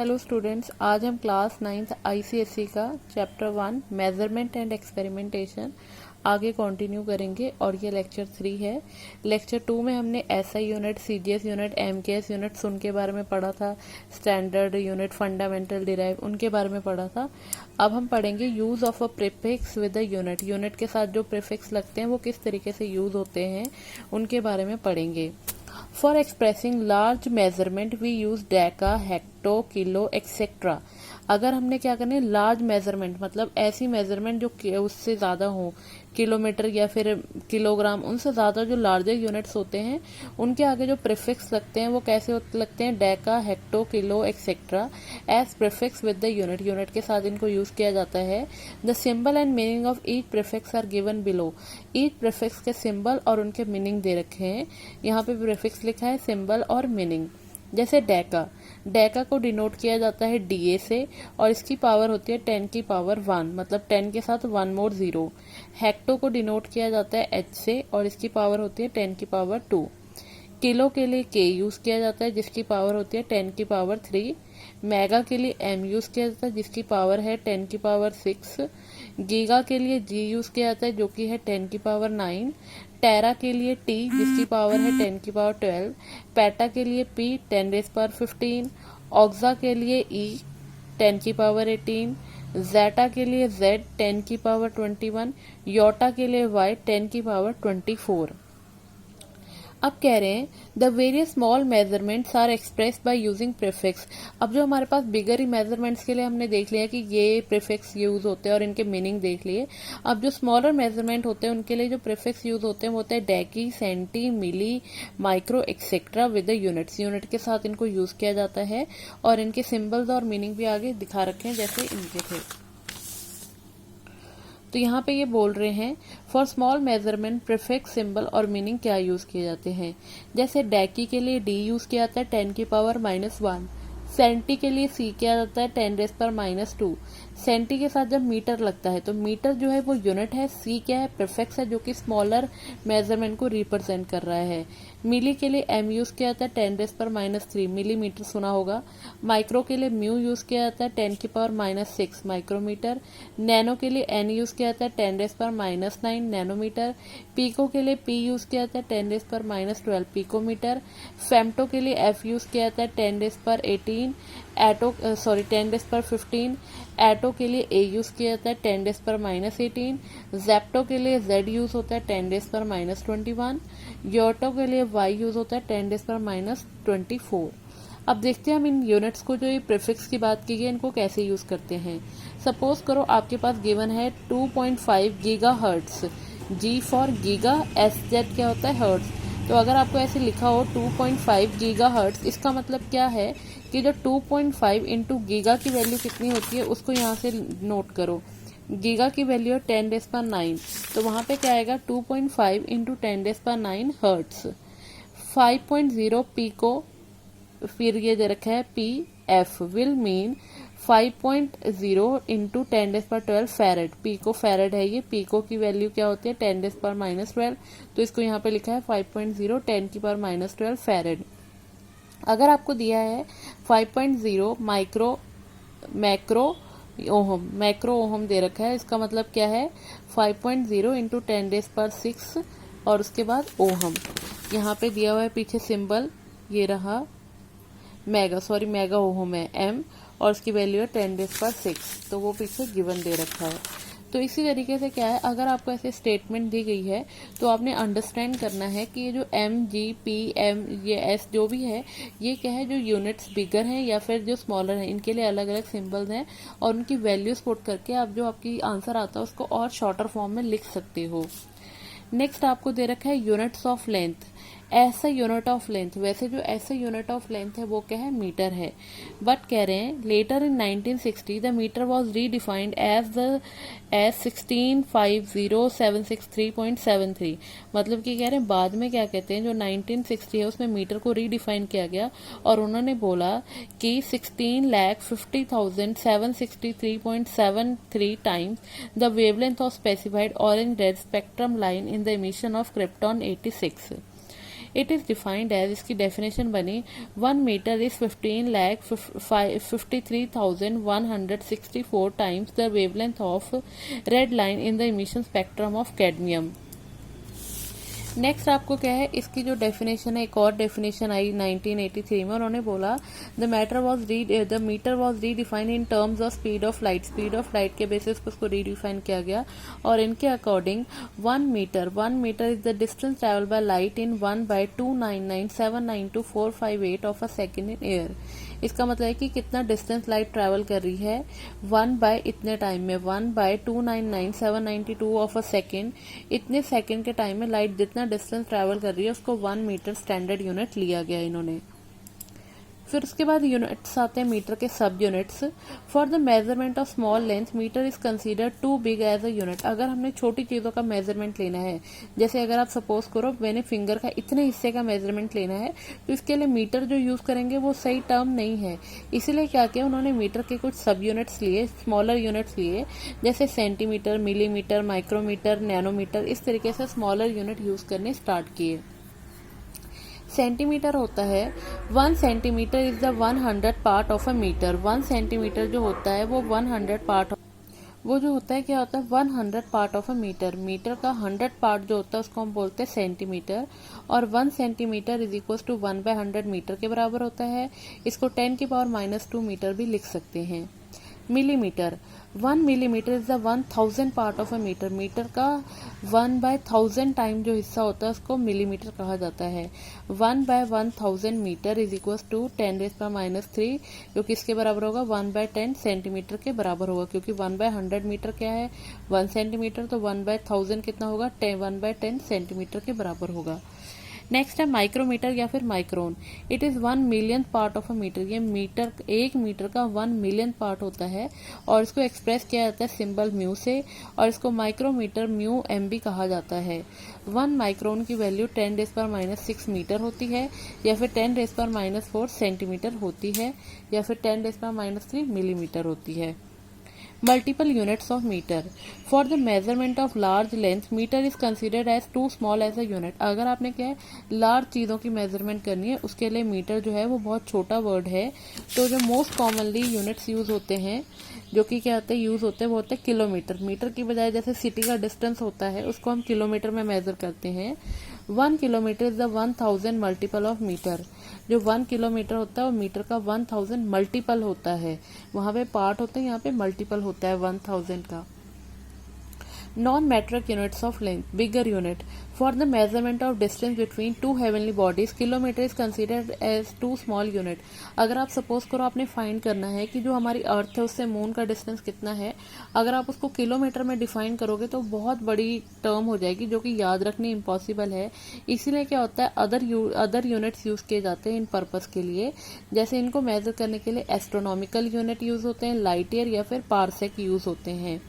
Hello students, आज हम class 9th ICSE का चैप्टर 1 मेजरमेंट एंड एक्सपेरिमेंटेशन आगे कंटिन्यू करेंगे और ये लेक्चर 3 है। लेक्चर 2 में हमने SI unit, CGS unit, MKS unit, सुन के बारे में पढ़ा था, स्टैंडर्ड यूनिट, फंडामेंटल, डिराइव, उनके बारे में पढ़ा था। अब हम पढ़ेंगे use of a prefix with a unit. Unit के साथ जो प्रीफिक्स लगते हैं वो किस तरीके से यूज होते हैं उनके बारे में पढ़ेंगे। For expressing large measurement we use Deka, hecto, kilo etcetera. अगर हमने क्या करना है, लार्ज मेजरमेंट मतलब ऐसी मेजरमेंट जो उससे ज़्यादा हो, किलोमीटर या फिर किलोग्राम, उनसे ज़्यादा जो लार्जर यूनिट्स होते हैं उनके आगे जो प्रीफिक्स लगते हैं वो कैसे लगते हैं, deca, hecto, kilo etcetera as prefix with the unit. Unit के साथ इनको यूज़ किया जाता है। The symbol and meaning of each prefix are given below. Each prefix के सिंबल और उनके मीनिंग दे रखे हैं। यहाँ पे प्रीफिक्स लिखा है, सिंबल और मीनिंग। जैसे डेका, डेका को डिनोट किया जाता है डीए से और इसकी पावर होती है 10 की पावर 1, मतलब 10 के साथ 1 मोर 0। हेक्टो को डिनोट किया जाता है एच से और इसकी पावर होती है 10 की पावर 2। किलो के लिए के यूज किया जाता है जिसकी पावर होती है 10 की पावर 3। मेगा के लिए एम यूज किया जाता है जिसकी पावर है 10 की पावर 6। गीगा के लिए जी यूज किया जाता है जो कि है 10 की पावर 9। टेरा के लिए टी जिसकी पावर है 10 की पावर 12। पेटा के लिए पी 10 रेज पावर 15। ऑक्सा के लिए ई 10 की पावर 18। जेटा के लिए जेड 10 की पावर 21। योटा के लिए वाई 10 की पावर 24। अब कह रहे हैं the various small measurements are express by using prefix. अब जो हमारे पास बिगर ही मेजरमेंट्स के लिए हमने देख लिया कि ये प्रीफिक्स यूज होते हैं और इनके मीनिंग देख लिए। अब जो स्मॉलर मेजरमेंट होते हैं उनके लिए जो प्रीफिक्स यूज होते हैं वो होते हैं deci, centi, milli, micro etcetera with the units. Unit के साथ इनको यूज किया जाता है और इनके सिंबल्स और मीनिंग भी आगे दिखा रखे हैं जैसे इनके थे। तो यहाँ पे ये बोल रहे हैं for small measurement prefix, symbol और मीनिंग क्या यूज किए जाते हैं। जैसे डेकी के लिए डी यूज किया जाता है 10 की पावर -1। सेंटी के लिए सी किया जाता है 10 रेज पर -2। सेंटी के साथ जब मीटर लगता है तो मीटर जो है वो यूनिट है, सी क्या है, प्रीफिक्स है जो कि स्मॉलर मेजरमेंट को रिप्रेजेंट कर रहा है। मिली के लिए एम यूज किया जाता है 10 रेज पर -3, मिलीमीटर सुना होगा। माइक्रो के लिए म्यू यूज किया जाता है 10 की पावर -6 माइक्रोमीटर। नैनो के लिए एन यूज किया जाता है 10 रेज पर -9 नैनोमीटर। पीको के लिए पी यूज किया जाता है 10 रेज पर -12 पिकोमीटर। फेम्टो के लिए एफ यूज किया जाता है 10 रेज पर 18 10 रेज पर 15। एटो के लिए ए यूज किया जाता है 10 रेज पर -18। जेप्टो के लिए जेड यूज होता है 10 रेज पर -21। योटो के लिए वाई यूज होता है 10 रेज पर -24। अब देखते हैं हम इन यूनिट्स को, जो ये प्रीफिक्स की बात की गई इनको कैसे यूज करते हैं। सपोज करो आपके पास गिवन है 2.5 giga hertz. G for giga, S Z क्या होता है, हर्ट्स। तो अगर आपको ऐसे लिखा हो 2.5 गीगा हर्ट्स, इसका मतलब क्या है कि जो 2.5 इंटू गीगा की वैल्यू कितनी होती है उसको यहाँ से नोट करो। गीगा की वैल्यू है 10 रेज पर 9, तो वहाँ पे क्या आएगा 2.5 इंटू 10 रेज पर 9 हर्ट्स। 5.0 पीको, फिर ये दे रखा है P F will mean 5.0 into 10 raise पर 12 फैरेड। पीको फैरेड है ये, पीको की वैल्यू क्या होती है 10 रेज पर -12, तो इसको यहाँ पे लिखा है 5.0 10 की पावर -12 फैरेड। अगर आपको दिया है 5.0 मैक्रो ओहम दे रखा है, इसका मतलब क्या है 5.0 इंटू 10 रेज पर 6 और उसके बाद ओहम। यहाँ पे दिया हुआ है पीछे सिंबल, ये रहा मेगा ओहम है एम और उसकी वैल्यू है 10 रेज पर 6, तो वो पीछे गिवन दे रखा है। तो इसी तरीके से क्या है, अगर आपको ऐसे स्टेटमेंट दी गई है तो आपने अंडरस्टैंड करना है कि ये जो एम, जी, पी, एम, ये एस जो भी है ये क्या है, जो यूनिट्स बिगर हैं या फिर जो स्मॉलर हैं इनके लिए अलग अलग सिंबल्स हैं और उनकी वैल्यूज पुट करके आप जो आपकी आंसर आता है उसको और शॉर्टर फॉर्म में लिख सकते हो। नेक्स्ट आपको दे रखा है यूनिट्स ऑफ लेंथ। ऐसा यूनिट ऑफ लेंथ, वैसे जो ऐसा यूनिट ऑफ लेंथ है वो क्या है, मीटर है। बट कह रहे हैं later in 1960 the metre was redefined as 1650,763.73। मतलब कि कह रहे हैं बाद में क्या कहते हैं, जो 1960 है उसमें मीटर को रीडिफाइन किया गया और उन्होंने बोला कि 16,50,763.73 times the wavelength of specified orange red spectrum line in the emission of krypton 86। It is defined as, इसकी डेफिनेशन बनी 1 metre is 15,53,164 times the wavelength of red line in the emission spectrum of cadmium. Next आपको क्या है, इसकी जो definition है, एक और डेफिनेशन आई 1983 में। उन्होंने बोला the metre was redefined in terms of speed of light. Speed of light के बेसिस पर उसको रीडिफाइन किया गया और इनके according 1 metre is the distance travel by light in 1/299,792,458 of a second in air. इसका मतलब है कि कितना डिस्टेंस लाइट ट्रैवल कर रही है 1 बाय इतने टाइम में, 1/299,792 ऑफ अ सेकेंड, इतने सेकेंड के टाइम में लाइट जितना डिस्टेंस ट्रैवल कर रही है उसको 1 मीटर स्टैंडर्ड यूनिट लिया गया इन्होंने। फिर उसके बाद यूनिट्स आते हैं मीटर के सब units. For the measurement of small length metre is considered too big as a unit. अगर हमने छोटी चीज़ों का मेजरमेंट लेना है, जैसे अगर आप सपोज करो मैंने फिंगर का इतने हिस्से का मेजरमेंट लेना है, तो इसके लिए मीटर जो यूज़ करेंगे वो सही टर्म नहीं है। इसीलिए क्या किया उन्होंने, मीटर के कुछ सब यूनिट्स लिए, स्मॉलर यूनिट्स लिए, जैसे सेंटीमीटर, मिलीमीटर, माइक्रोमीटर, नैनोमीटर, इस तरीके से स्मॉलर यूनिट यूज़ करने स्टार्ट किए। सेंटीमीटर होता है 1 centimetre is the 100 part of a metre. 1 centimetre जो होता है वो 100 पार्ट, वो जो होता है क्या होता है 100 part of a metre. Metre का 100 पार्ट जो होता है उसको हम बोलते हैं सेंटीमीटर, और 1 centimetre is equal to 1/100 metre के बराबर होता है। इसको 10⁻⁻2 मीटर भी लिख सकते हैं। Millimetre, 1 millimetre is the 1000 part of a metre. Metre का 1/1000 टाइम जो हिस्सा होता है उसको मिलीमीटर कहा जाता है। 1/1000 मीटर इज इक्वल टू 10⁻³ जो कि इसके बराबर होगा 1/10 सेंटीमीटर के बराबर होगा, क्योंकि 1/100 मीटर क्या है 1 सेंटीमीटर, तो 1/1000 कितना होगा 1/10 सेंटीमीटर के बराबर होगा। नेक्स्ट है माइक्रोमीटर या फिर micron. It is 1 million part of a metre. ये मीटर, 1 मीटर का 1 मिलियन पार्ट होता है और इसको एक्सप्रेस किया जाता है सिंबल म्यू से, और इसको माइक्रोमीटर म्यू एम भी कहा जाता है। 1 माइक्रोन की वैल्यू 10⁻⁻6 मीटर होती है, या फिर 10⁻⁻4 सेंटीमीटर होती है, या फिर 10⁻⁻3 मिलीमीटर होती है। Multiple units of meter. For the measurement of large length, meter is considered as too small as a unit. अगर आपने क्या है लार्ज चीज़ों की मेजरमेंट करनी है, उसके लिए मीटर जो है वो बहुत छोटा वर्ड है। तो जो मोस्ट कॉमनली यूनिट्स यूज़ होते हैं, जो कि क्या होते हैं यूज़ होते हैं, वो होते हैं किलोमीटर। मीटर की बजाय जैसे सिटी का डिस्टेंस होता है उसको हम किलोमीटर में मेजर करते हैं। 1 kilometre is the 1000 multiple of metre. जो 1 किलोमीटर होता है वो मीटर का 1000 मल्टीपल होता है। वहाँ पे पार्ट होते हैं, यहाँ पे मल्टीपल होता है 1000 का। Non metric units of length, bigger unit. For the measurement of distance between two heavenly bodies, kilometre is considered as too small unit. अगर आप सपोज करो आपने फाइंड करना है कि जो हमारी अर्थ है उससे मून का डिस्टेंस कितना है, अगर आप उसको किलोमीटर में डिफाइन करोगे तो बहुत बड़ी टर्म हो जाएगी, जो कि याद रखनी इम्पॉसिबल है। इसीलिए क्या होता है अदर यूनिट्स यूज किए जाते हैं इन पर्पस के लिए। जैसे इनको मेजर करने के लिए एस्ट्रोनॉमिकल यूनिट यूज होते हैं, लाइट ईयर या फिर पारसेक यूज होते हैं।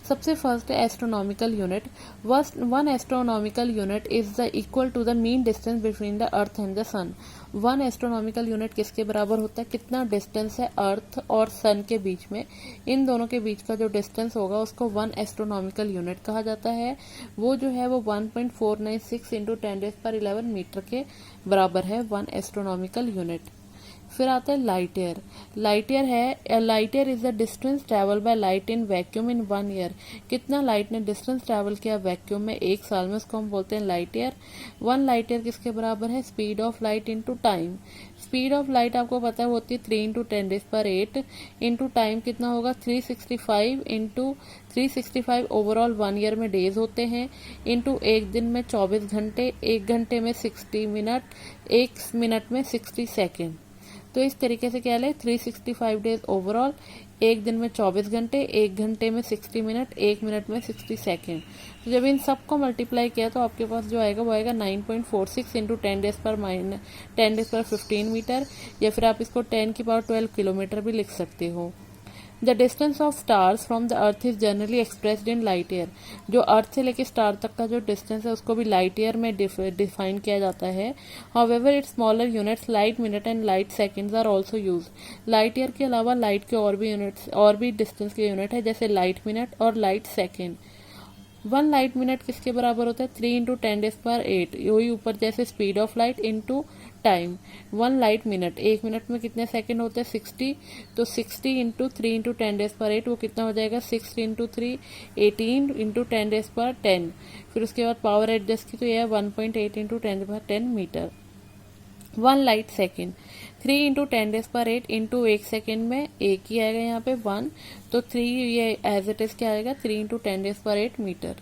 सबसे फर्स्ट है astronomical unit. 1 astronomical unit is the equal to the mean distance between the earth and the sun. 1 astronomical unit किसके बराबर होता है, कितना डिस्टेंस है अर्थ और सन के बीच में, इन दोनों के बीच का जो डिस्टेंस होगा उसको 1 एस्ट्रोनॉमिकल यूनिट कहा जाता है। वो जो है वो 1.496 इंटू 10⁻11 मीटर के बराबर है 1 एस्ट्रोनॉमिकल यूनिट। फिर आता है light year. Light year is the distance travel by light in vacuum in 1 year. कितना लाइट ने डिस्टेंस ट्रैवल किया वैक्यूम में 1 साल में, उसको हम बोलते हैं लाइट ईयर। 1 लाइट ईयर किसके बराबर है, speed of light into time. Speed of light आपको पता है होती है 3 इंटू 10⁸ इंटू टाइम कितना होगा 365 इंटू 365 ओवरऑल 1 ईयर में डेज होते हैं, इंटू एक दिन में 24 घंटे, 1 घंटे में 60 मिनट, 1 मिनट में 60 सेकेंड। तो इस तरीके से क्या ले 365 डेज ओवरऑल, 1 दिन में 24 घंटे, 1 घंटे में 60 मिनट, 1 मिनट में 60 सेकेंड। तो जब इन सबको मल्टीप्लाई किया तो आपके पास जो आएगा वो आएगा 9.46 इंटू 10⁻15 मीटर, या फिर आप इसको 10⁻12 किलोमीटर भी लिख सकते हो। The distance of stars from the earth is generally expressed in light year. जो अर्थ से लेकर स्टार तक का जो डिस्टेंस है उसको भी लाइट ईयर में डिफाइन किया जाता है। However its smaller units light minute and light seconds are also use. Light year के अलावा लाइट के और भी डिस्टेंस के यूनिट है, जैसे लाइट मिनट और light second. One light minute किसके बराबर होता है? 3 इंटू 10⁸ वही ऊपर जैसे speed of light into time. One light minute, एक मिनट में कितने सेकंड होते हैं? 60। तो 60 इंटू 3 इंटू 10⁸ वो कितना हो जाएगा? 6 इंटू 3 18 इंटू 10⁻10। फिर उसके बाद पावर एडजस्ट की तो यह है 1.8 into 10⁻10 metre. One light second, 3 into 10⁸ into एक सेकेंड में एक ही आएगा यहाँ पे 1, तो 3 ये एज इट इज क्या आएगा? 3 इंटू 10⁸ मीटर।